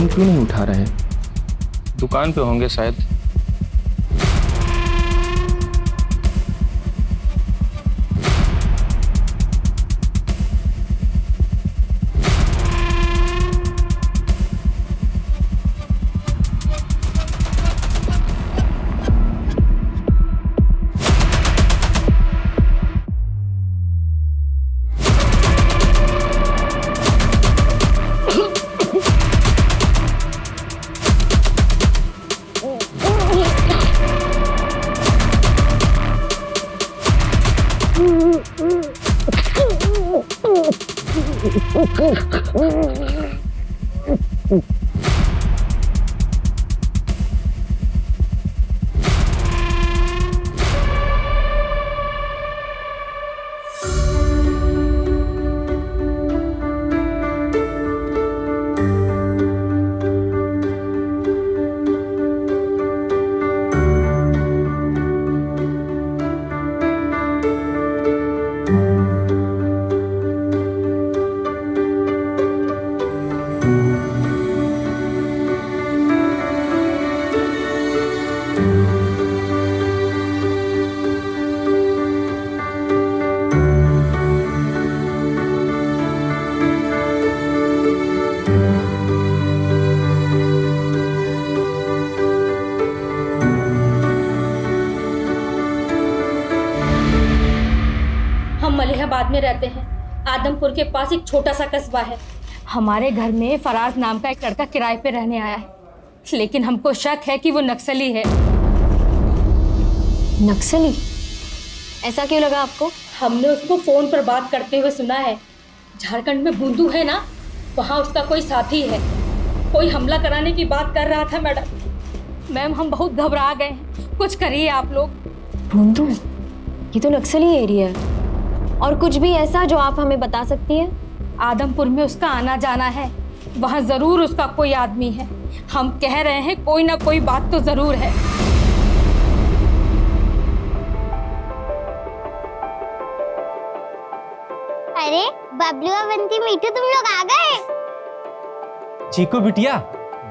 Phone क्यों नहीं उठा रहे? दुकान पे होंगे शायद। मलिहाबाद में रहते हैं। आदमपुर के पास एक छोटा सा कस्बा है। हमारे घर में फराज नाम का एक लड़का किराए पे रहने आया है, लेकिन हमको शक है कि वो नक्सली है। नक्सली? ऐसा क्यों लगा आपको? हमने उसको फोन पर बात करते हुए सुना है। झारखंड में बुंदू है ना, वहाँ उसका कोई साथी है। कोई हमला कराने की बात कर रहा था मैडम। मैम हम बहुत घबरा गए हैं, कुछ करिए आप लोग। बुंदू? ये तो नक्सली एरिया है। और कुछ भी ऐसा जो आप हमें बता सकती हैं? आदमपुर में उसका आना जाना है, वहाँ जरूर उसका कोई आदमी है। हम कह रहे हैं कोई ना कोई बात तो जरूर है। अरे बबलू और बंटी मीठू, तुम लोग आ गए। चीकू बिटिया,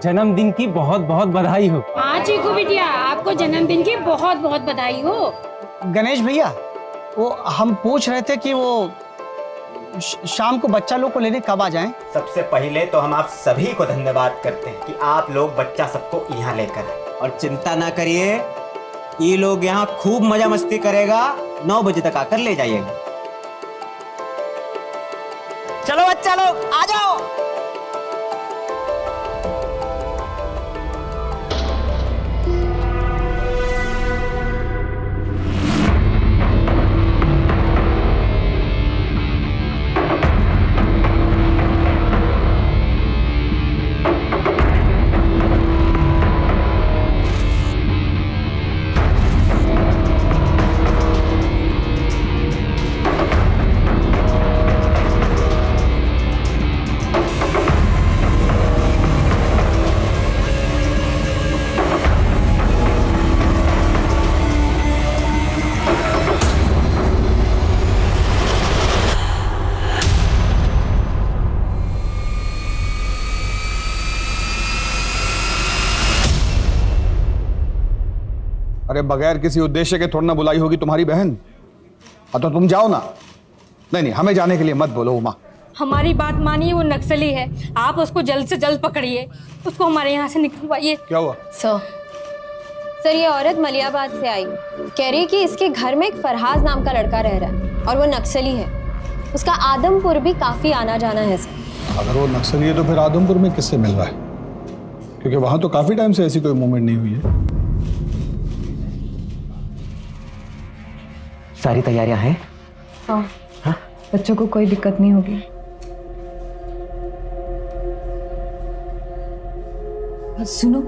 जन्मदिन की बहुत बहुत बधाई हो। हाँ चीकू बिटिया, आपको जन्मदिन की बहुत बहुत बधाई हो। गणेश भैया, वो हम पूछ रहे थे कि वो शाम को बच्चा लोग को लेने कब आ जाएं? सबसे पहले तो हम आप सभी को धन्यवाद करते हैं कि आप लोग बच्चा सबको यहाँ लेकर आए। और चिंता ना करिए, ये लोग यहाँ खूब मजा मस्ती करेगा। 9 बजे तक आकर ले जाइएगा। चलो बच्चा लोग आ जाओ। अरे बगैर किसी उद्देश्य के थोड़ा ना बुलाई होगी तुम्हारी बहन। तो तुम जाओ ना। नहीं, हमें जाने के लिए मत बोलो उमा। हमारी बात मानिए, वो नक्सली है। आप उसको जल्द से जल्द पकड़िए, उसको हमारे यहाँ से निकलवाइए। क्या हुआ? सर ये औरत मलिहाबाद से आई, कह रही है कि इसके घर में एक फरहाज नाम का लड़का रह रहा है और वो नक्सली है। उसका आदमपुर भी काफी आना जाना है सर। अगर वो नक्सली है तो फिर आदमपुर में किससे मिल रहा है? क्योंकि वहां तो काफी टाइम से ऐसी कोई मूवमेंट नहीं हुई है। सारी तैयारियां हैं? हाँ, बच्चों को कोई दिक्कत नहीं होगी। सुनो,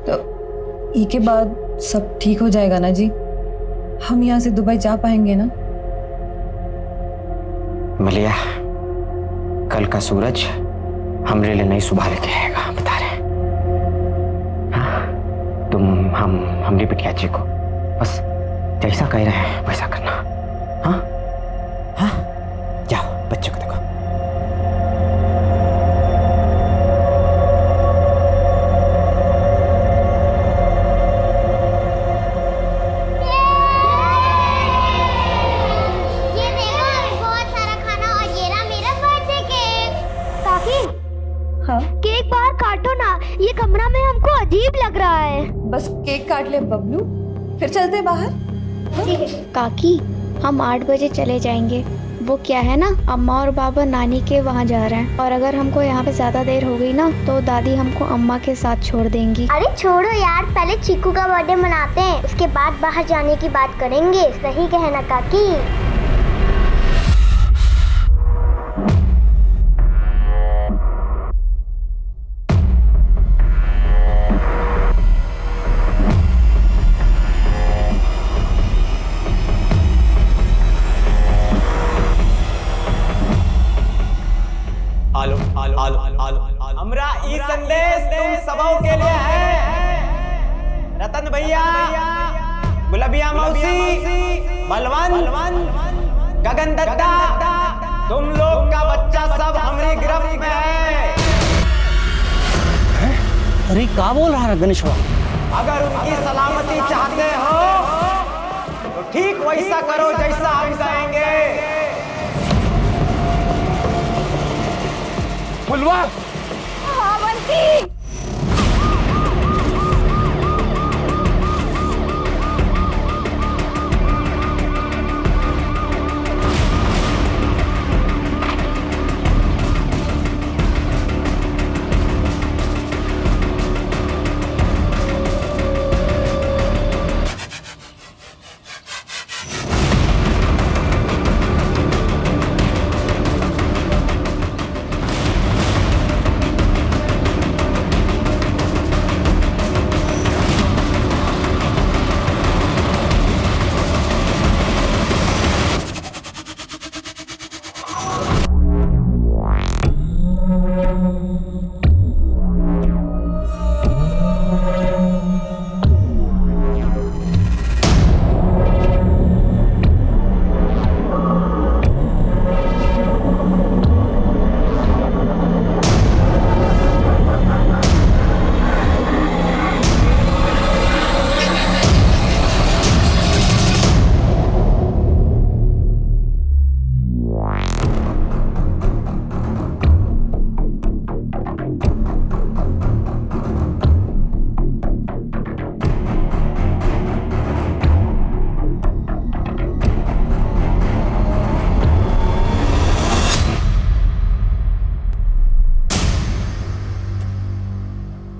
तो ई के बाद सब ठीक हो जाएगा ना जी? हम यहाँ से दुबई जा पाएंगे ना? मलिया, कल का सूरज हमरे लिए नई सुबह लेके आएगा, बता रहे। हाँ, तुम हमरी बिटिया जी को बस जैसा कह रहे हैं वैसा करना। हाँ हाँ, जाओ बच्चों को देखो। केक काट ले बबलू, फिर चलते बाहर। काकी हम 8 बजे चले जाएंगे। वो क्या है ना, अम्मा और बाबा नानी के वहाँ जा रहे हैं, और अगर हमको यहाँ पे ज्यादा देर हो गई ना तो दादी हमको अम्मा के साथ छोड़ देंगी। अरे छोड़ो यार, पहले चीकू का बर्थडे मनाते हैं, उसके बाद बाहर जाने की बात करेंगे। सही कहना काकी। हमरा ई संदेश तुम सबों के लिए है। रतन भैया, गुलबिया मौसी, बलवन, गगन दत्ता, तुम लोग का बच्चा सब हमारी गिरफ्त में है। अरे क्या बोल रहा है गणेशवा? अगर उनकी सलामती चाहते हो तो ठीक वैसा करो जैसा हम कहेंगे। फुलवा,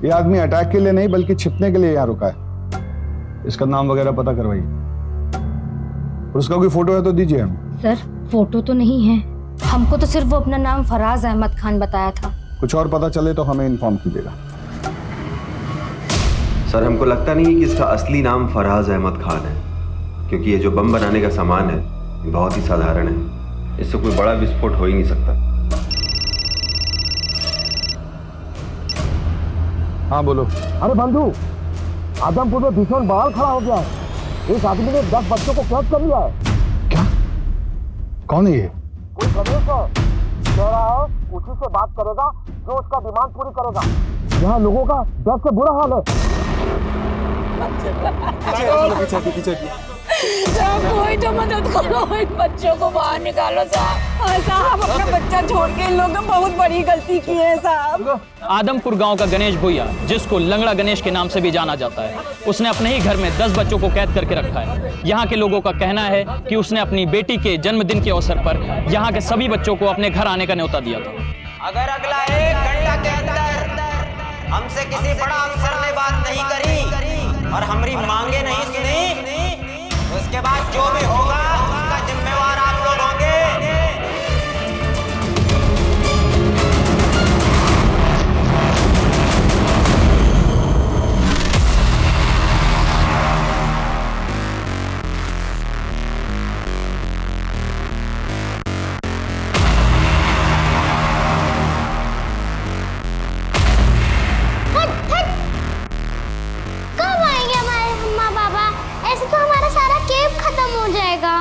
ये आदमी अटैक के लिए नहीं बल्कि छिपने के लिए यहाँ रुका है। इसका नाम वगैरह पता करवाइए, और उसका कोई फोटो है तो दीजिए हमें। सर फोटो तो नहीं है, हमको तो सिर्फ वो अपना नाम फराज अहमद खान बताया था। कुछ और पता चले तो हमें इन्फॉर्म कीजिएगा। सर हमको लगता नहीं कि इसका असली नाम फराज अहमद खान है, क्योंकि ये जो बम बनाने का सामान है ये बहुत ही साधारण है, इससे कोई बड़ा विस्फोट हो ही नहीं सकता। हाँ बोलो। अरे बंधु, आदमपुर में भीषण बवाल खड़ा हो गया है। एक आदमी ने 10 बच्चों को कैद कर लिया है। क्या? कौन है ये? कोई गणेश है, कह रहा है उसी से बात करेगा जो उसका डिमांड पूरी करेगा। यहाँ लोगों का डर से बुरा हाल है। कोई तो मदद करो, इन बच्चों को बाहर निकालो साहब। साहब अपना बच्चा छोड़ के इन लोगों ने बहुत बड़ी गलती की है साहब। आदमपुर गांव का गणेश भुइया, जिसको लंगड़ा गणेश के नाम से भी जाना जाता है, उसने अपने ही घर में 10 बच्चों को कैद करके रखा है। यहाँ के लोगों का कहना है कि उसने अपनी बेटी के जन्मदिन के अवसर पर यहाँ के सभी बच्चों को अपने घर आने का न्योता दिया था। अगर अगला 1 घंटा के अंदर हमसे किसी बड़ा अफसर ने बात नहीं करी और हमारी मांगे नहीं सुनी, तो उसके बाद जो भी होगा उसका जिम्मेवार आप लोग होंगे। कब आएंगे हमारे अम्मा बाबा? ऐसे तो हमारा सारा केव खत्म हो जाएगा।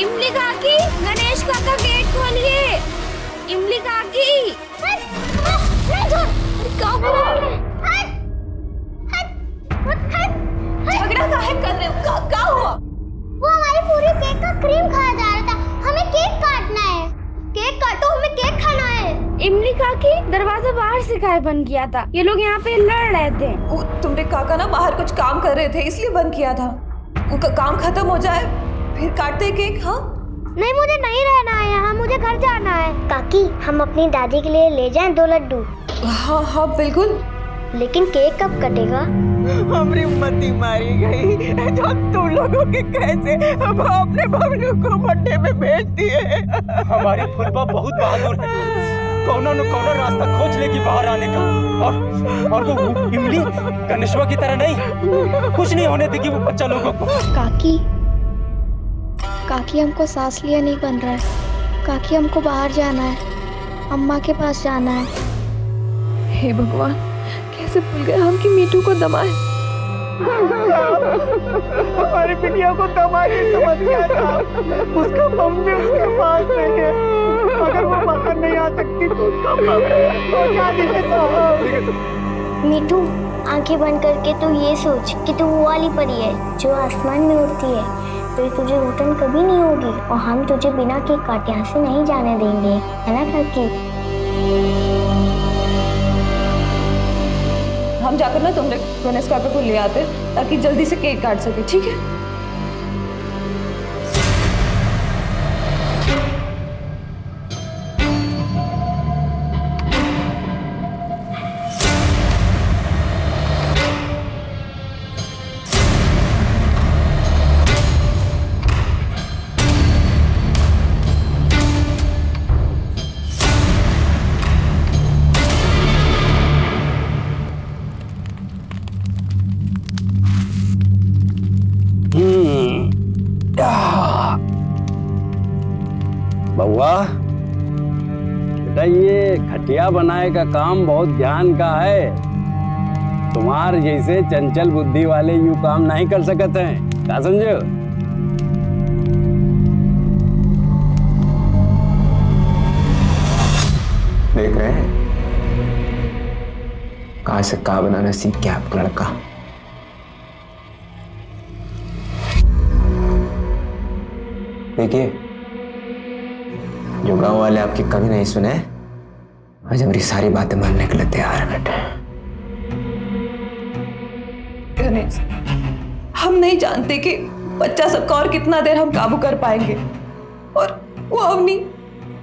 इमली काकी, गणेश काका गेट खोलिए। इमली काकी, झगड़ा ऐसा काहे कर रहे हो? क्या हुआ? वो हमारी पूरी केक का क्रीम खाया जा रहा था। हमें केक काटना है। केक काटो, हमें केक खाना है। इमली काकी, दरवाजा बाहर से काहे बंद किया था? ये लोग यहाँ पे लड़ रहे थे। तुमरे काका ना बाहर कुछ काम कर रहे थे इसलिए बंद किया था। उनका काम खत्म हो जाए फिर काटते केक। हाँ नहीं, मुझे नहीं रहना है यहाँ, मुझे घर जाना है। काकी, हम अपनी दादी के लिए ले जाएं 2 लड्डू। हाँ हाँ बिल्कुल। लेकिन केक कब कटेगा? हमारी मती मारी गई तो तुम लोगों के कैसे अब अपने बबलू को भट्टे में भेज दिए। हमारी फुलबा बहुत बहादुर है, कौनो न कौनो रास्ता खोज लेगी बाहर आने का। और वो इमली गणेशवा की तरह नहीं, कुछ नहीं होने देगी वो बच्चा लोगों को। काकी हमको सांस लिया नहीं बन रहा है। काकी हमको बाहर जाना है, अम्मा के पास जाना है। हे भगवान, कैसे भूल गए हम कि मीठू को दमा है। हमारी बिटिया को दमा ही समझ गया था। उसका मम्मी उसके पास नहीं है। अगर वो बाहर नहीं आ सकती तो उसका मीठू, आंखें बंद करके तू ये सोच कि तू वो वाली परी है जो आसमान में उड़ती है। फिर तुझे घुटन कभी नहीं होगी और हम तुझे बिना केक काटे यहाँ से नहीं जाने देंगे, है ना काकी? हम जाकर ना तुमने गणेश काका को ले आते ताकि जल्दी से केक काट सके, ठीक है? बउआ बेटा, ये खटिया बनाए का काम बहुत ध्यान का है। तुम्हार जैसे चंचल बुद्धि वाले यूं काम नहीं कर सकते हैं, क्या समझो? देख रहे हैं कहां से का बनाना सीख गया आपका लड़का। देखिए, जो गांव वाले आपकी कभी नहीं सुने, आज हमारी सारी बातें मानने के लिए तैयार है बेटे। गणेश, हम नहीं जानते कि बच्चा सबका और कितना देर हम काबू कर पाएंगे। और वो अवनी,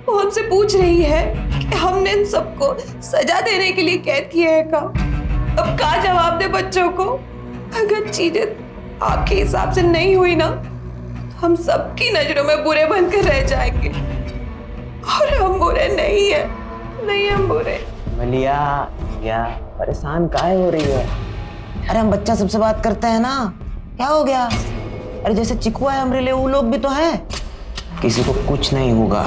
वो हमसे पूछ रही है कि हमने इन सबको सजा देने के लिए कैद किया है का। अब क्या जवाब दे बच्चों को? अगर चीजें आपके हिसाब से नहीं हुई ना, हम सबकी नजरों में बुरे बनकर रह जाएंगे। और हम बुरे नहीं है, नहीं हम बुरे। मलिया, क्या परेशान काहे हो रही है? अरे हम बच्चा सबसे बात करते हैं ना, क्या हो गया? अरे जैसे चिकुआ है हमारे लिए, वो लोग भी तो हैं। किसी को कुछ नहीं होगा,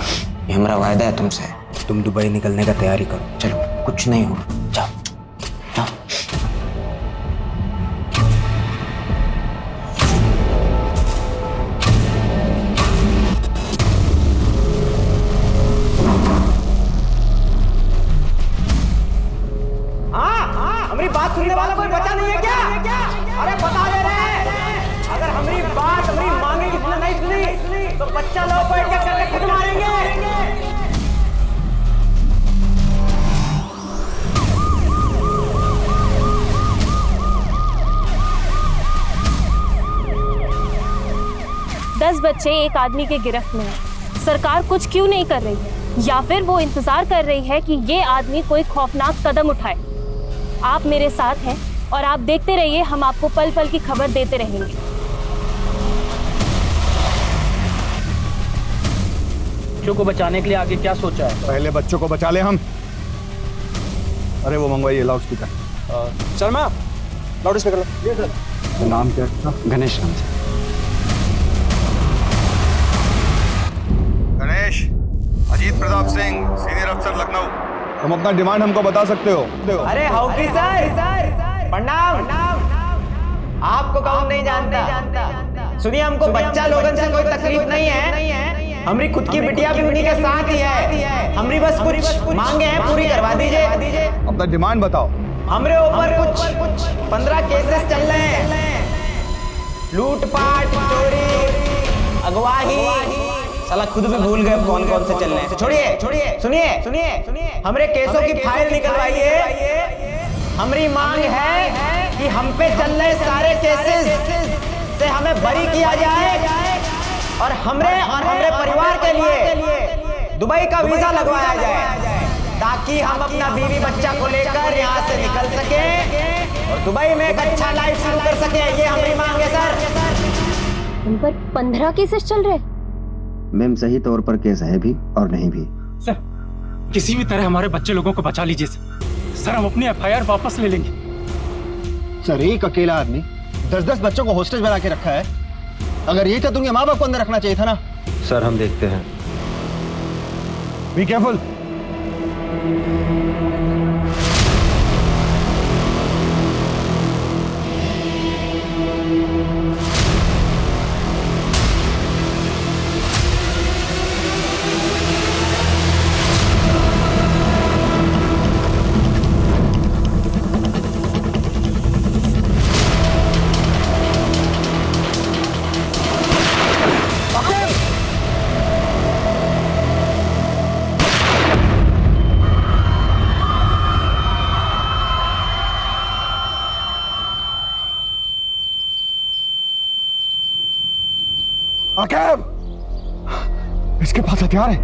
ये हमारा वायदा है तुमसे। तुम दुबई निकलने का तैयारी करो। चलो, कुछ नहीं होगा, जाओ जाओ। हमारी बात सुनने वाला कोई बचा नहीं है क्या? अरे बता दे रहे हैं, अगर हमारी बात हमारी मांगे किसने नहीं सुनी तो बच्चा लोग को एक-एक करके खुद मारेंगे। दस बच्चे एक आदमी के गिरफ्त में हैं। सरकार कुछ क्यों नहीं कर रही है? या फिर वो इंतजार कर रही है कि ये आदमी कोई खौफनाक कदम उठाए। आप मेरे साथ हैं और आप देखते रहिए, हम आपको पल पल की खबर देते रहेंगे। बच्चों को बचाने के लिए आगे क्या सोचा है? पहले बच्चों को बचा ले हम। अरे वो मंगवाइए loud speaker. Sharma, loud speaker लो। सर। नाम क्या है? गणेश नाम से। गणेश, अजीत प्रताप सिंह, सीनियर अफसर लखनऊ। तुम अपना डिमांड हमको बता सकते हो? अरे हौकी सर, प्रणाम। आपको कौन नहीं जानता? सुनिए, हमको बच्चा लोगन से कोई तकलीफ नहीं है। हमारी खुद की बिटिया भी उन्हीं के साथ ही है। हमारी बस कुछ मांगे हैं, पूरी करवा दीजिए। अपना डिमांड बताओ। हमारे ऊपर कुछ 15 केसेस चल रहे हैं। लूटपाट, चोरी, अगवाही, साला खुद भी भूल गए कौन कौन से चल रहे हैं। छोड़िए, सुनिए, हमरे केसों की फाइल निकलवाइए। हमारी मांग है कि हम पे चल रहे सारे केसेस से हमें बरी किया जाए और हमरे परिवार के लिए दुबई का वीजा लगवाया जाए, ताकि हम अपना बीवी बच्चा को लेकर यहाँ से निकल सके और दुबई में एक अच्छा लाइफ शुरू कर सके। ये हमारी मांग है सर। उन पर 15 केसेस चल रहे। मैम सही तौर पर केस है भी और नहीं भी। सर किसी भी तरह हमारे बच्चे लोगों को बचा लीजिए सर, हम अपनी FIR वापस ले लेंगे। सर एक अकेला आदमी 10-10 बच्चों को हॉस्टेज बना के रखा है। अगर यही था तो उनके माँ बाप को अंदर रखना चाहिए था ना। सर हम देखते हैं। Be careful. आकिब, इसके पास हथियार है।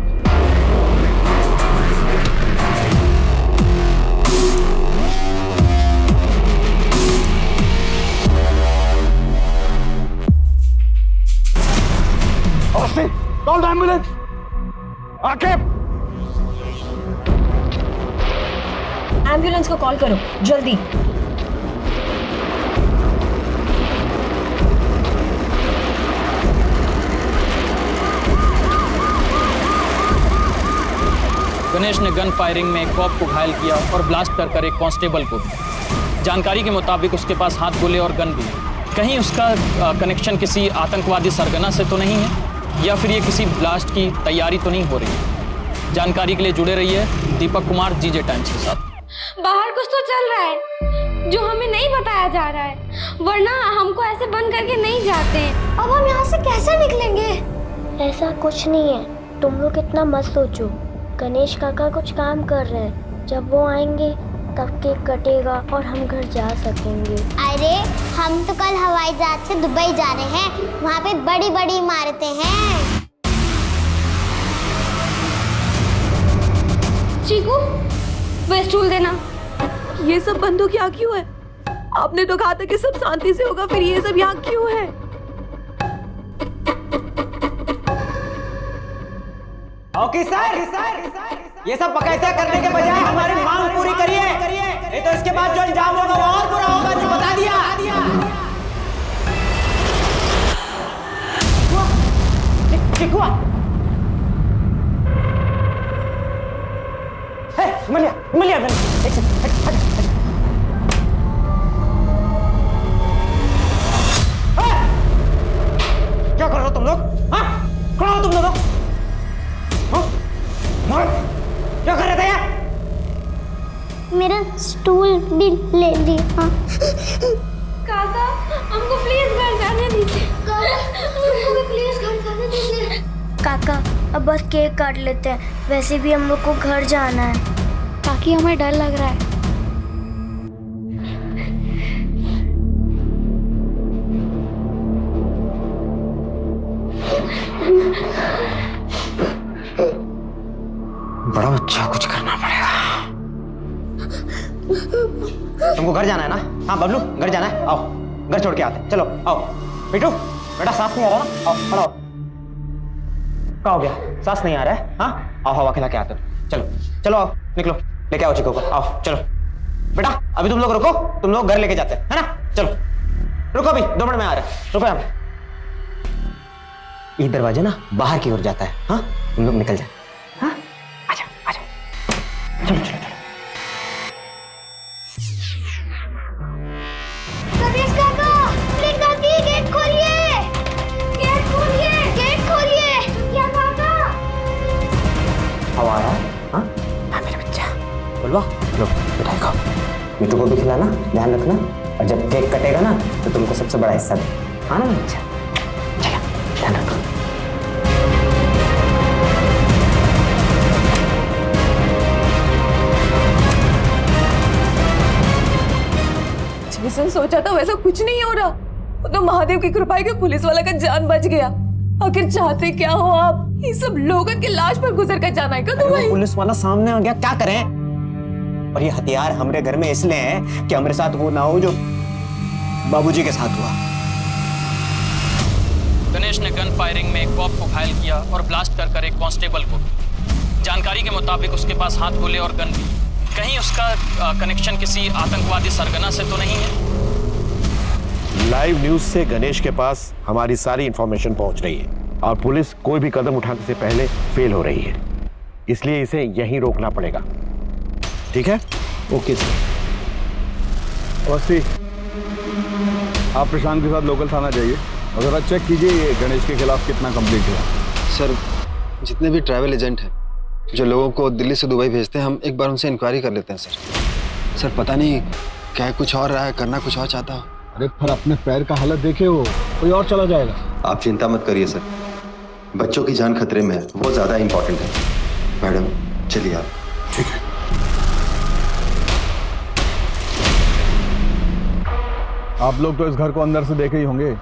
Call the ambulance. Aqib, ambulance को कॉल करो जल्दी। गणेश ने गन फायरिंग में एक कॉप को घायल किया और ब्लास्ट कर एक कांस्टेबल को भी। जानकारी के मुताबिक उसके पास हाथ गोले और गन भी है। कहीं उसका कनेक्शन किसी आतंकवादी सरगना से तो नहीं है, या फिर ये किसी ब्लास्ट की तैयारी तो नहीं हो रही। जानकारी के लिए जुड़े रहिए दीपक कुमार जीजे टाइम्स के साथ। बाहर कुछ तो चल रहा है जो हमें नहीं बताया जा रहा है, वरना हमको ऐसे बंद करके नहीं जाते। अब हम यहाँ से कैसे निकलेंगे? ऐसा कुछ नहीं है, तुम लोग इतना मत सोचो। गणेश काका कुछ काम कर रहे हैं, जब वो आएंगे तब केक कटेगा और हम घर जा सकेंगे। अरे हम तो कल हवाई जहाज से दुबई जा रहे हैं, वहाँ पे बड़ी बड़ी इमारतें हैं। चीकू, वो स्टूल देना। ये सब बंदूक यहाँ क्यों है? आपने तो कहा था कि सब शांति से होगा, फिर ये सब यहाँ क्यों है? ऑफिसर, ये सब बकायदा करने के बजाय हमारी मांग पूरी करिए, नहीं तो इसके बाद जो अंजाम होगा वो और बुरा होगा, जो बता दिया। चिकुआ, मलिया, एक सेकंड, क्या कर रहे हो तुम लोग? खड़ा हो तुम लोग। क्या कर रहे थे यार? मेरा स्टूल भी ले लिया। काका, हमको प्लीज घर जाने दीजिए। हमको भी प्लीज घर जाने दीजिए। काका, अब बस केक काट लेते हैं, वैसे भी हम लोग को घर जाना है। काकी, हमें डर लग रहा है। बड़ा अच्छा कुछ करना पड़ेगा। तुमको घर जाना है ना? हाँ बबलू, घर जाना है, आओ घर छोड़ के आते। चलो आओ। बिट्टू, बेटा सांस नहीं आ रहा ना? आओ खड़ा हो। क्या हो गया? सांस नहीं आ रहा है? हाँ आओ, हवा खिला के आते। चलो आओ, निकलो, लेके आओ चिको को। आओ चलो बेटा, अभी तुम लोग रुको, तुम लोग घर लेके जाते हैं, है ना? चलो रुको, अभी 2 मिनट में आ रहे हैं, रुको यहाँ। ये दरवाजा ना बाहर की ओर जाता है। हाँ तुम लोग निकल जाए। हाँ आजा, चलो। गणेश काका, प्लीज काकी, गेट खोलिए, गेट खोलिए। क्या काका? हवा आ रहा है? हाँ मेरे बच्चा बोलवा, लो मिठाई खाओ, मिट्टू को भी खिलाना, ध्यान रखना, और जब केक कटेगा ना तो तुमको सबसे बड़ा हिस्सा दे। आना बच्चा, चलो ध्यान रखो। जैसा सोचा था वैसा कुछ नहीं हो रहा। वो तो महादेव की कृपा है कि पुलिस वाला का जान बच गया। आखिर चाहते क्या हो आप? ये सब लोगों की लाश पर गुजर कर जाना है क्या तुम्हें? पुलिस वाला सामने आ गया, क्या करें? और ये हथियार हमारे घर में इसलिए है कि हमारे साथ वो ना हो जो बाबूजी के साथ हुआ। गणेश ने गन फायरिंग में एक कॉप को घायल किया और ब्लास्ट कर एक कांस्टेबल को। जानकारी के मुताबिक उसके पास हाथ गोले और गन भी। कहीं उसका कनेक्शन किसी आतंकवादी सरगना से तो नहीं है? लाइव न्यूज से गणेश के पास हमारी सारी इंफॉर्मेशन पहुंच रही है और पुलिस कोई भी कदम उठाने से पहले फेल हो रही है, इसलिए इसे यहीं रोकना पड़ेगा। ठीक है? Okay sir. अवस्थी, आप प्रशांत के साथ लोकल थाना जाइए और जरा चेक कीजिए ये गणेश के खिलाफ कितना कंप्लीट हुआ। सर, जितने भी ट्रैवल एजेंट हैं जो लोगों को दिल्ली से दुबई भेजते हैं, हम एक बार उनसे इंक्वायरी कर लेते हैं सर। सर पता नहीं क्या कुछ और रहा है, करना कुछ और चाहता हो। अरे फिर अपने पैर का हालत देखे हो, कोई और चला जाएगा। आप चिंता मत करिए सर, बच्चों की जान खतरे में है, वो ज्यादा इंपॉर्टेंट है। मैडम चलिए आप। ठीक है। आप लोग तो इस घर को अंदर से देखे ही होंगे।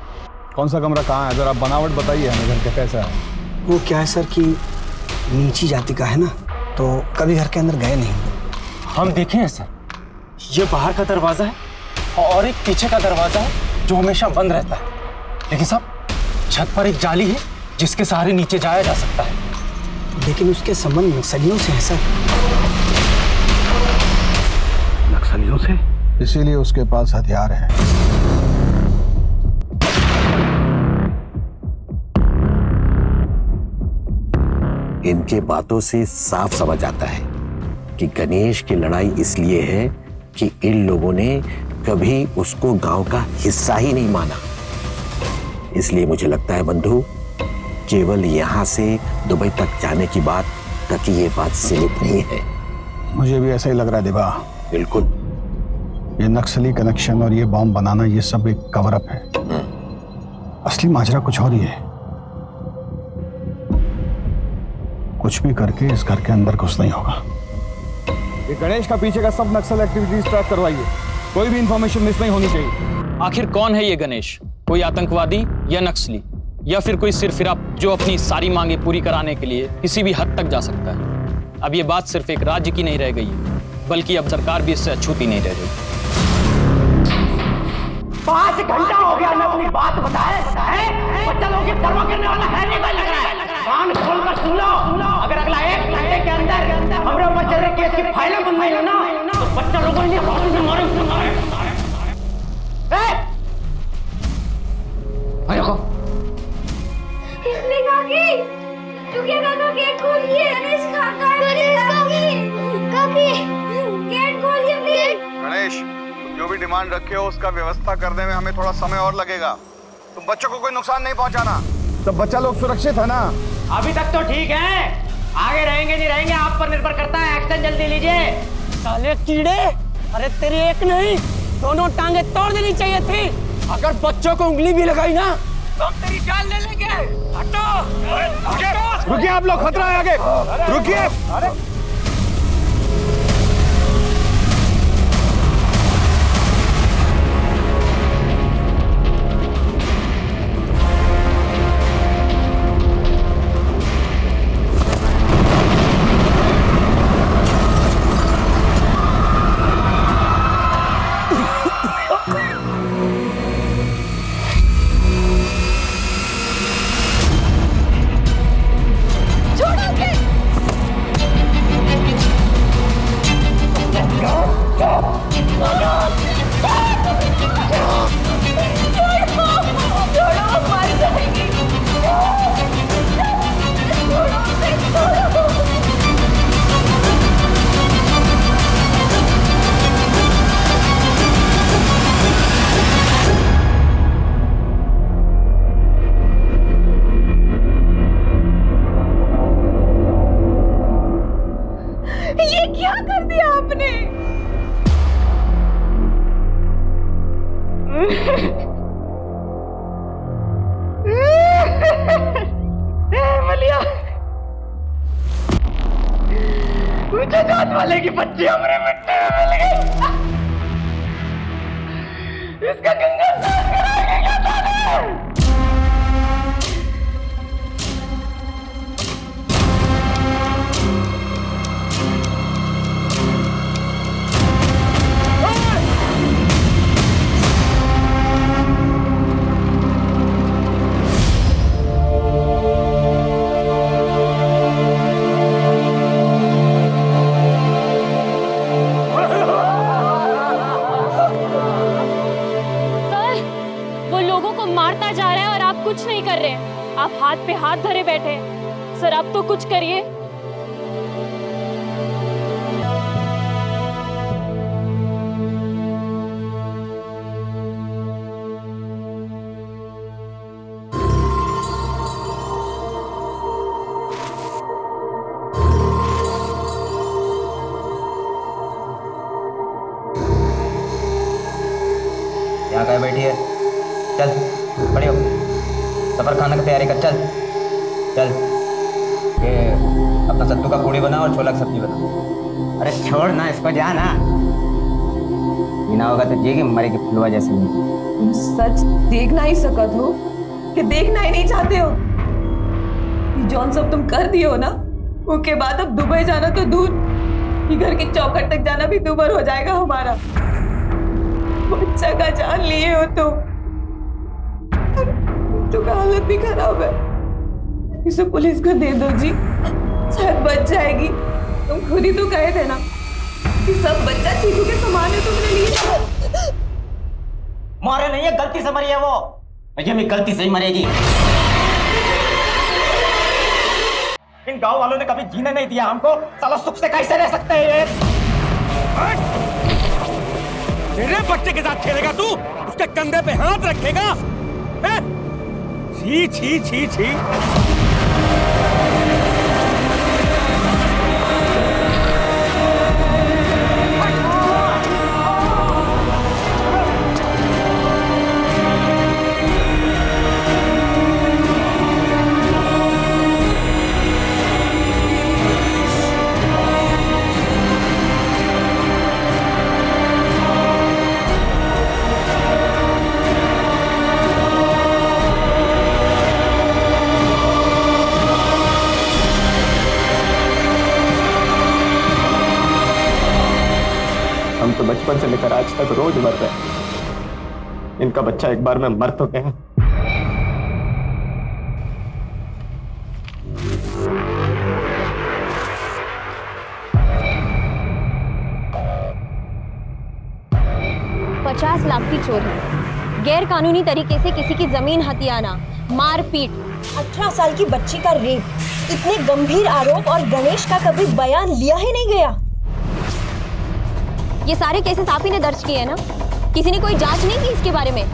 कौन सा कमरा कहाँ है, जरा बनावट बताइए हमें, घर का कैसा है? वो क्या है सर कि नीची जाति का है ना, तो कभी घर के अंदर गए नहीं। हम देखे हैं सर, ये बाहर का दरवाजा है और एक पीछे का दरवाजा है जो हमेशा बंद रहता है। लेकिन साहब, छत पर एक जाली है जिसके सहारे नीचे जाया जा सकता है। लेकिन उसके संबंध नक्सलियों से है सर। नक्सलियों से? इसीलिए उसके पास हथियार है। इनके बातों से साफ समझ आता है कि गणेश की लड़ाई इसलिए है कि इन लोगों ने कभी उसको गांव का हिस्सा ही नहीं माना। इसलिए मुझे लगता है बंधु, केवल यहाँ से दुबई तक जाने की बात तक ये बात सीमित नहीं है। मुझे भी ऐसा ही लग रहा है देवा। बिल्कुल। ये नक्सली कनेक्शन और ये बॉम्ब बनाना, ये सब एक कवर अप है। असली माजरा कुछ और ही है। कुछ भी करके इस घर के अंदर घुस नहीं होगा। ये गणेश का पीछे का सब नक्सल एक्टिविटीज ट्रैक करवाइए, कोई भी इंफॉर्मेशन मिस नहीं होनी चाहिए। आखिर कौन है ये गणेश? कोई आतंकवादी या नक्सली, या फिर कोई सिरफिरा जो अपनी सारी मांगे पूरी कराने के लिए किसी भी हद तक जा सकता है? अब ये बात सिर्फ एक राज्य की नहीं रह गई है, बल्कि अब सरकार भी इससे अछूती नहीं रह गई। 5 घंटा हो गया मैं अपनी बात बताए बच्चा लोगों की परवाह करने वाला है नहीं लग रहा है। कान खोलकर सुन लो, अगर अगला 1 घंटे के अंदर हमरे ऊपर चल रहे केस की फाइलें बंद नहीं हो ना, तो बच्चा लोगों ने हॉस्पिटल से मारे। इसने काकी, टुकिया काका गेट खोलिए। गणेश काका, गणेश काकी, गेट खोलिए प्लीज। गणेश, जो भी डिमांड रखे हो उसका व्यवस्था करने में हमें थोड़ा समय और लगेगा। तुम बच्चों को कोई नुकसान नहीं पहुंचाना। सब बच्चा लोग सुरक्षित है ना? अभी तक तो ठीक है, आगे रहेंगे नहीं रहेंगे आप पर निर्भर करता है। एक्शन जल्दी लीजिए। साले कीड़े, अरे तेरी एक नहीं दोनों टांगे तोड़ देनी चाहिए थी। अगर बच्चों को उंगली भी लगाई ना तो तेरी जान ले लेंगे। हटो, रुकिए आप लोग, खतरा है आगे, रुकिए। लिया। ऊंचे जात वाले की बच्ची हमारे मिट्टी में मिल गई। इसका गंगा स्नान कराएंगे क्या ताने? कुछ नहीं कर रहे हैं, आप हाथ पे हाथ धरे बैठे हैं। सर आप तो कुछ करिए। यहाँ कहीं बैठी है? चल खड़ी हो, सफर खाना की तैयारी कर। चल चल ये अपना सत्तू का पूड़ी बना और छोला की सब्जी बना। अरे छोड़ ना इसको, जा ना। बिना होगा तो जिएगी, मरेगी फुलवा जैसे। तुम सच देखना ही सकत हो कि देखना ही नहीं चाहते हो? ये जॉन सब तुम कर दिए हो ना, उसके बाद अब दुबई जाना तो दूर, ये घर की चौखट तक जाना भी दूभर हो जाएगा हमारा। बच्चा का जान लिए हो तो का हालत भी खराब है। इसे पुलिस को दे दो जी, शायद बच जाएगी। तुम खुद ही तो कहे थे ना कि सब बच्चा चीकू के समान है तुमने लिए। मारे नहीं है, गलती से मरी है वो। ये भी गलती से ही मरेगी। इन गांव वालों ने कभी जीने नहीं दिया हमको, साला सुख से कैसे रह सकते हैं ये? मेरे बच्चे के साथ खेलेगा तू? उसके कंधे पे हाथ रखेगा? छी छी छी छी। हम तो बचपन से लेकर आज तक रोज मर रहे हैं। इनका बच्चा एक बार में मर तो गया। $50 लाख की चोरी, गैर कानूनी तरीके से किसी की जमीन हथियाना, मारपीट, 18 साल की बच्ची का रेप, इतने गंभीर आरोप और गणेश का कभी बयान लिया ही नहीं गया। ये सारे केसेस आप ही ने दर्ज किए हैं ना? किसी ने कोई जांच नहीं की इसके बारे में?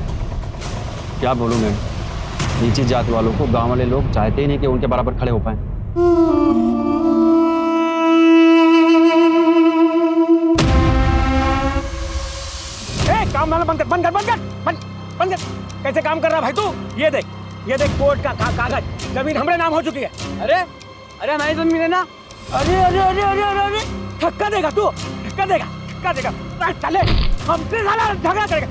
क्या बोलूं मैं, नीची जात वालों को गांव वाले लोग चाहते ही नहीं कि उनके बराबर खड़े हो पाए। काम वाला बंद कर। कैसे काम कर रहा भाई तू? ये देख कोर्ट का कागज, जमीन हमरे नाम हो चुकी है। अरे हमारी जमीन है ना। अरे धक्का देगा तू, धक्का देगा। साले हमसे साला झगड़ा करेगा।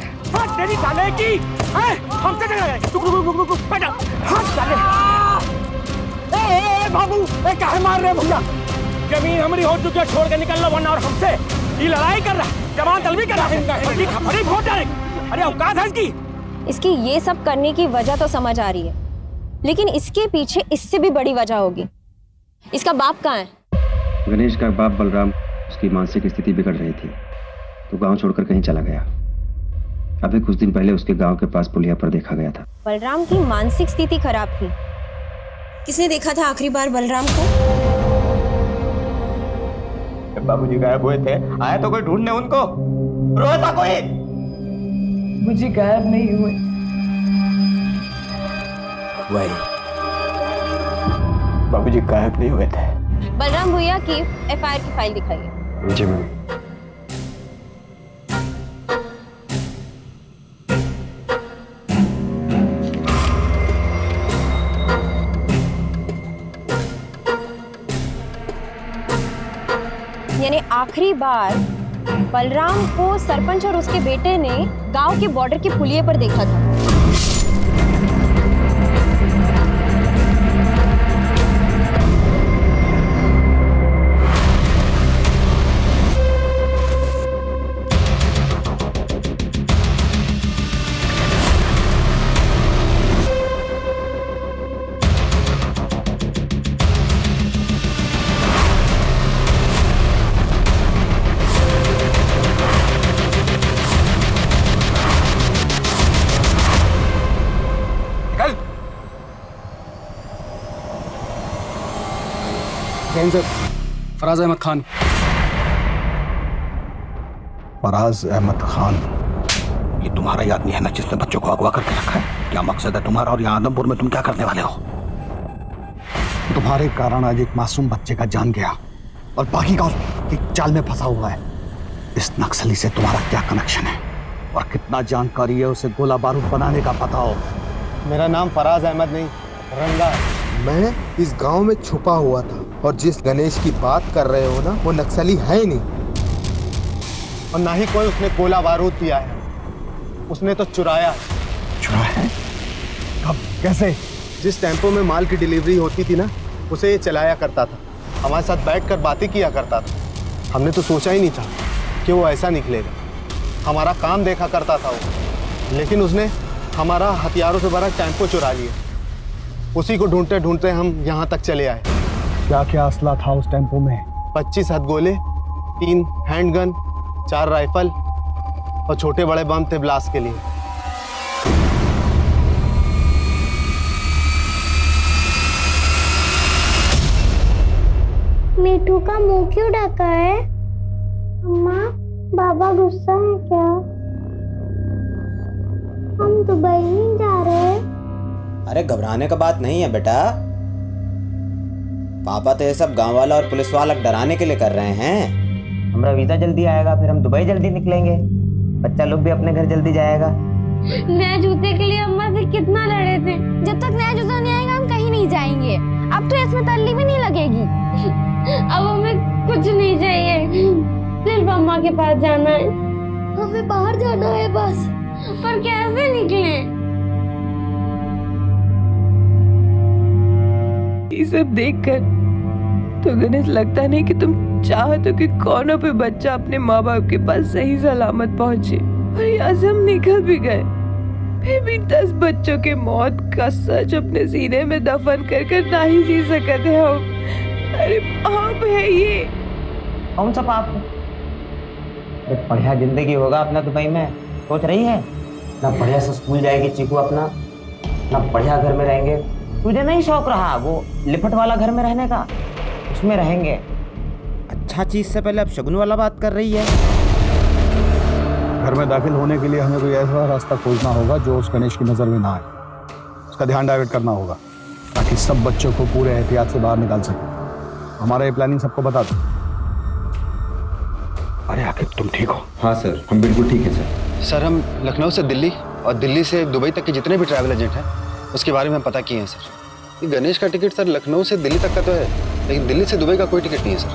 तेरी साले की हमसे झगड़ा करेगा। साले बाबू क्या मार रहे भैया? जमीन हमारी हो चुकी है, छोड़ के निकल लो वरना। और हमसे ये लड़ाई कर रहा है, जवान तलबी कर रहा है। अरे औकात है इसकी। इसकी ये सब करने की वजह तो समझ आ रही है, लेकिन इसके पीछे इससे भी बड़ी वजह होगी। इसका बाप कहाँ है? गणेश का बाप बलराम, उसकी मानसिक स्थिति बिगड़ रही थी तो गांव छोड़कर कहीं चला गया। अभी कुछ दिन पहले उसके गांव के पास पुलिया पर देखा गया था। बलराम की मानसिक स्थिति खराब थी। किसने देखा था आखिरी बार बलराम को? बाबूजी गायब हुए थे, आया तो कोई ढूंढने उनको? रोया था कोई? मुझे गायब नहीं हुए। वही बाबूजी गायब नहीं हुए थे। बलराम भैया की FIR की फाइल दिखाइए। जी मैम। यानी आखिरी बार बलराम को सरपंच और उसके बेटे ने गांव के बॉर्डर के पुलिये पर देखा था। सर, फराज अहमद खान। फराज अहमद खान, ये तुम्हारा ही आदमी है ना जिसने बच्चों को अगवा करके रखा है? क्या मकसद है तुम्हारा और यहाँ आदमपुर में तुम क्या करने वाले हो? तुम्हारे कारण आज एक मासूम बच्चे का जान गया और बाकी का उसकी चाल में फंसा हुआ है। इस नक्सली से तुम्हारा क्या कनेक्शन है और कितना जानकारी है उसे गोला बारूद बनाने का पता हो? मेरा नाम फराज अहमद नहीं, रंगा है। मैं इस गांव में छुपा हुआ था और जिस गणेश की बात कर रहे हो ना, वो नक्सली है ही नहीं और ना ही कोई उसने गोला बारूद पिया है, उसने तो चुराया। चुराया है? कब, कैसे? जिस टेम्पो में माल की डिलीवरी होती थी ना, उसे ये चलाया करता था, हमारे साथ बैठकर बातें किया करता था। हमने तो सोचा ही नहीं था कि वो ऐसा निकलेगा। हमारा काम देखा करता था वो, लेकिन उसने हमारा हथियारों से भरा टेम्पो चुरा लिया। उसी को ढूंढते ढूंढते हम यहाँ तक चले आए। क्या क्या असला था उस टेम्पो में? 25 हथगोले, 3 हैंडगन, 4 राइफल और छोटे बड़े बम थे ब्लास्ट के लिए। मीठू का मुंह क्यों ढका है? अम्मा, बाबा गुस्सा है क्या? हम दुबई नहीं जा रहे। अरे घबराने का बात नहीं है बेटा, पापा तो ये सब गांव वाला और पुलिस वाला डराने के लिए कर रहे हैं। हमारा वीजा जल्दी आएगा, फिर हम दुबई जल्दी निकलेंगे, बच्चा लोग भी अपने घर जल्दी जाएगा। नए जूते के लिए अम्मा से कितना लड़े थे। जब तक नया जूता नहीं आएगा हम कहीं नहीं जाएंगे। अब तो इसमें तल्ली भी नहीं लगेगी। अब हमें कुछ नहीं चाहिए, सिर्फ अम्मा के पास जाना है। हमें बाहर जाना है बस, पर कैसे निकले? ये सब देखकर तो गणेश लगता नहीं कि तुम चाहते हो कि कौनों पे बच्चा अपने माँ बाप के पास सही सलामत पहुंचे। और यहाँ से हम निकल भी गए, फिर भी 10 बच्चों के मौत का सच अपने सीने में दफन कर कर ना ही जी सकते हम। अरे पाप है ये। कौन सा पाप? बढ़िया जिंदगी होगा अपना दुबई में, सोच रही है ना? बढ़िया से स्कूल जाएगी चीकू अपना, ना बढ़िया घर में रहेंगे। तुझे नहीं शौक रहा वो लिपट वाला घर में रहने का? उसमें रहेंगे। अच्छा चीज से पहले अब शगुन वाला बात कर रही है। घर में दाखिल होने के लिए हमें कोई ऐसा रास्ता खोजना होगा जो उस गणेश की नजर में ना आए। उसका ध्यान डाइवर्ट करना होगा ताकि सब बच्चों को पूरे एहतियात से बाहर निकाल सके। हमारा ये प्लानिंग सबको बता दो। अरे आखिर तुम ठीक हो? हाँ सर, हम बिल्कुल ठीक है सर। सर, हम लखनऊ से दिल्ली और दिल्ली से दुबई तक के जितने भी ट्रैवल एजेंट हैं उसके बारे में पता किए हैं सर। ये गणेश का टिकट सर लखनऊ से दिल्ली तक का तो है, लेकिन दिल्ली से दुबई का कोई टिकट नहीं है सर।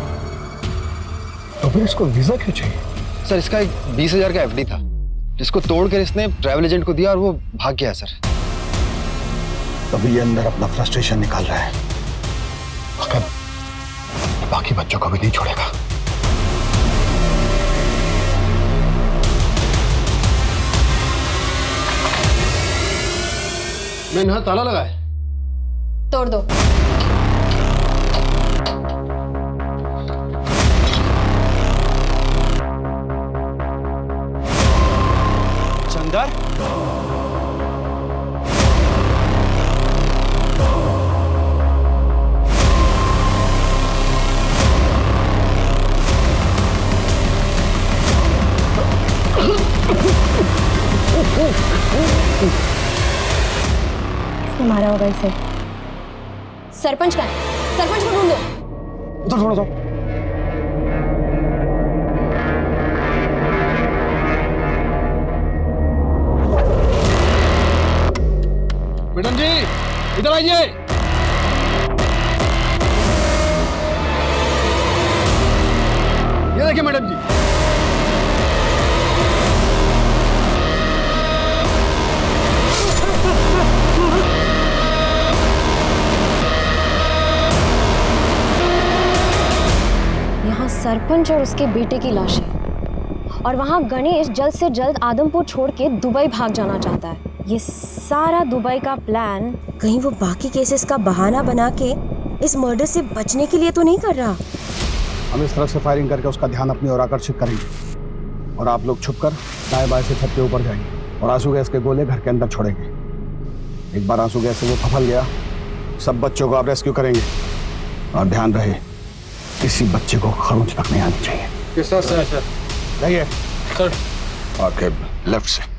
तो फिर इसको वीजा क्यों चाहिए? सर, इसका एक 20,000 का एफडी था जिसको तोड़कर इसने ट्रैवल एजेंट को दिया और वो भाग गया सर। तभी ये अंदर अपना फ्रस्ट्रेशन निकाल रहा है, मगर बाकी बच्चों को भी नहीं छोड़ेगा। मैंने यहाँ ताला लगा है। तोड़ दो। चंदर, किसने मारा होगा इसे? सरपंच का है, सरपंच को ढूंढो। उधर थोड़ा सा। मैडम जी इधर आइए। देखिए मैडम जी, यहाँ सरपंच और उसके बेटे की लाश है और वहाँ गणेश जल्द से जल्द आदमपुर छोड़ के दुबई भाग जाना चाहता है। ये सारा दुबई का प्लान कहीं वो बाकी केसेस का बहाना बना के इस मर्डर से बचने के लिए तो नहीं कर रहा। हम इस तरफ से फायरिंग करके उसका ध्यान अपनी ओर आकर्षित करेंगे और आप लोग छुपकर दाएं बाएं से छत के ऊपर जाएंगे और आंसू गैस के गोले घर के अंदर छोड़ेंगे। एक बार आंसू गैस से वो फफल गया, सब बच्चों को आप रेस्क्यू करेंगे और ध्यान रहे किसी बच्चे को खरोंच तक नहीं आनी चाहिए। सर सर सर जाइए सर। और फिर लेफ्ट से।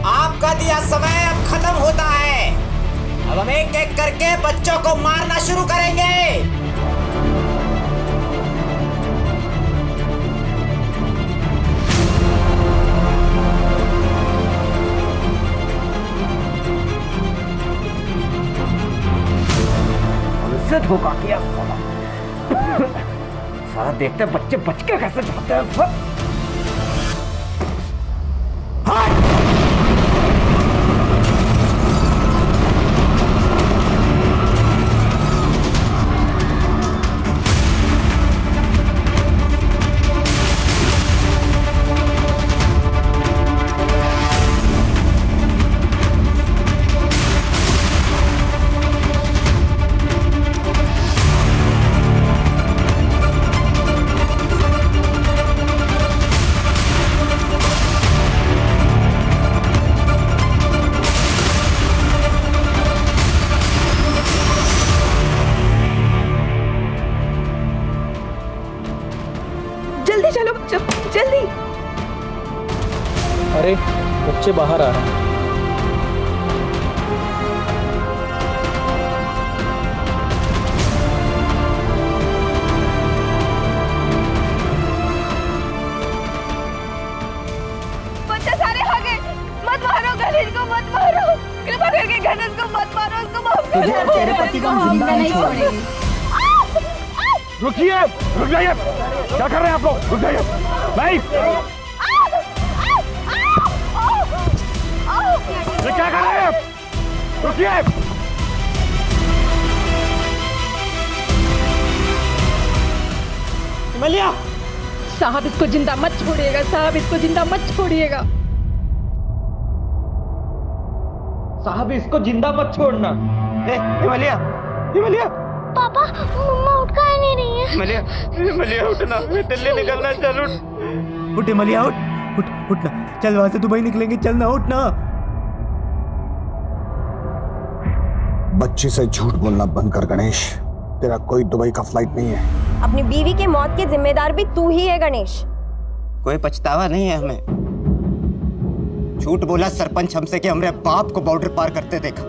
आपका दिया समय अब खत्म होता है। अब हम एक एक करके बच्चों को मारना शुरू करेंगे। इससे धोखा किया साला। साला देखते बच्चे बच के कैसे जाते हैं। जल्दी चलो बच्चों, जल्दी। अरे बच्चे बाहर आ रहे हैं। बच्चे सारे आ गए। मत मारो गणेश को, मत मारो। कृपा करके गणेश को मत मारो, उसको माफ कर दो। तेरे पति को हम जिंदा नहीं छोड़ेंगे। रुकिए, रुक जाइए। क्या कर रहे हैं आप लोग? रुक जाइए। नहीं, ये क्या कर रहे हैं? रुकिए। मलिया साहब इसको जिंदा मत छोड़िएगा, साहब इसको जिंदा मत छोड़िएगा। साहब इसको जिंदा मत छोड़ना। हिमालया, हिमालया। पापा मम्मा उठ कर नहीं रही है। हिमालया, हिमालया उठना, दिल्ली निकलना, चल उठ। उठ हिमालया, उठना। चल वहां से दुबई निकलेंगे, चलना, उठना। बच्ची से झूठ बोलना बंद कर गणेश। तेरा कोई दुबई का फ्लाइट नहीं है। अपनी बीवी के मौत के जिम्मेदार भी तू ही है गणेश। कोई पछतावा नहीं है हमें। झूठ बोला सरपंच हमसे कि हमरे बाप को बॉर्डर पार करते देखा।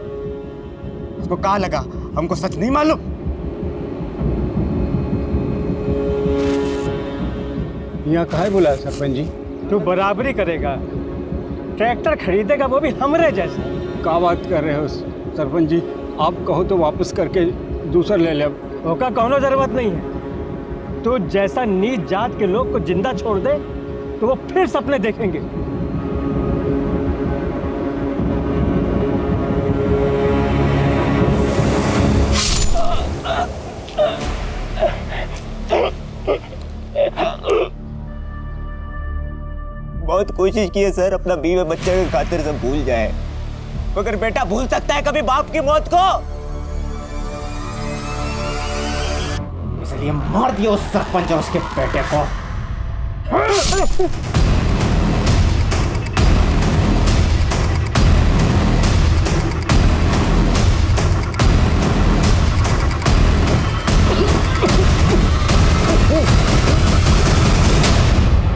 उसको कहा लगा हमको सच नहीं मालूम। यहाँ काहे बुलाया सरपंच जी? तू बराबरी करेगा, ट्रैक्टर खरीदेगा, वो भी हमरे जैसा। क्या बात कर रहे हो सरपंच जी? आप कहो तो वापस करके दूसरा ले ले। होगा कौनो जरूरत नहीं है। तो जैसा नीच जात के लोग को जिंदा छोड़ दे तो वो फिर सपने देखेंगे। बहुत कोशिश की है सर, अपना बीवी बच्चे के खातिर सब भूल जाए, मगर बेटा भूल सकता है कभी बाप की मौत को? इसलिए मार दिया उस सरपंच और उसके बेटे को।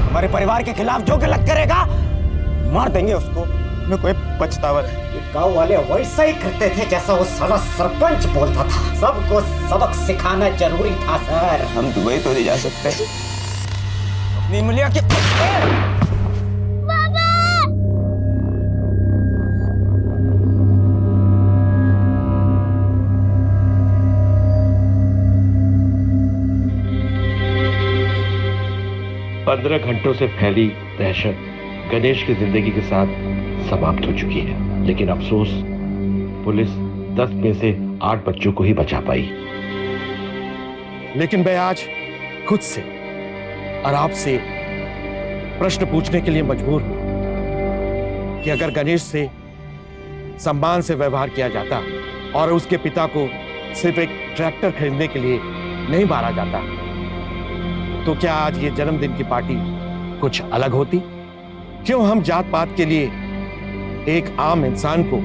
हमारे परिवार के खिलाफ जो गलत करेगा मार देंगे उसको। मैं कोई पछतावा नहीं। गांव वाले वैसा ही करते थे जैसा वो साला सरपंच बोलता था। सबको सबक सिखाना जरूरी था सर। हम दुबई तो नहीं जा सकते अपनी मुलिया के। 15 घंटों से फैली दहशत गणेश की जिंदगी के साथ समाप्त हो चुकी है, लेकिन अफसोस पुलिस 10 में से 8 बच्चों को ही बचा पाई। लेकिन मैं आज खुद से और आपसे प्रश्न पूछने के लिए मजबूर हूं कि अगर गणेश से सम्मान से व्यवहार किया जाता और उसके पिता को सिर्फ एक ट्रैक्टर खरीदने के लिए नहीं मारा जाता, तो क्या आज ये जन्मदिन की पार्टी कुछ अलग होती? क्यों हम जात पात के लिए एक आम इंसान को,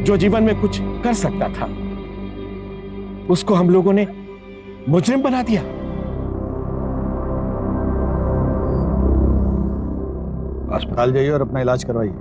जो जीवन में कुछ कर सकता था, उसको हम लोगों ने मुजरिम बना दिया? अस्पताल जाइए और अपना इलाज करवाइए।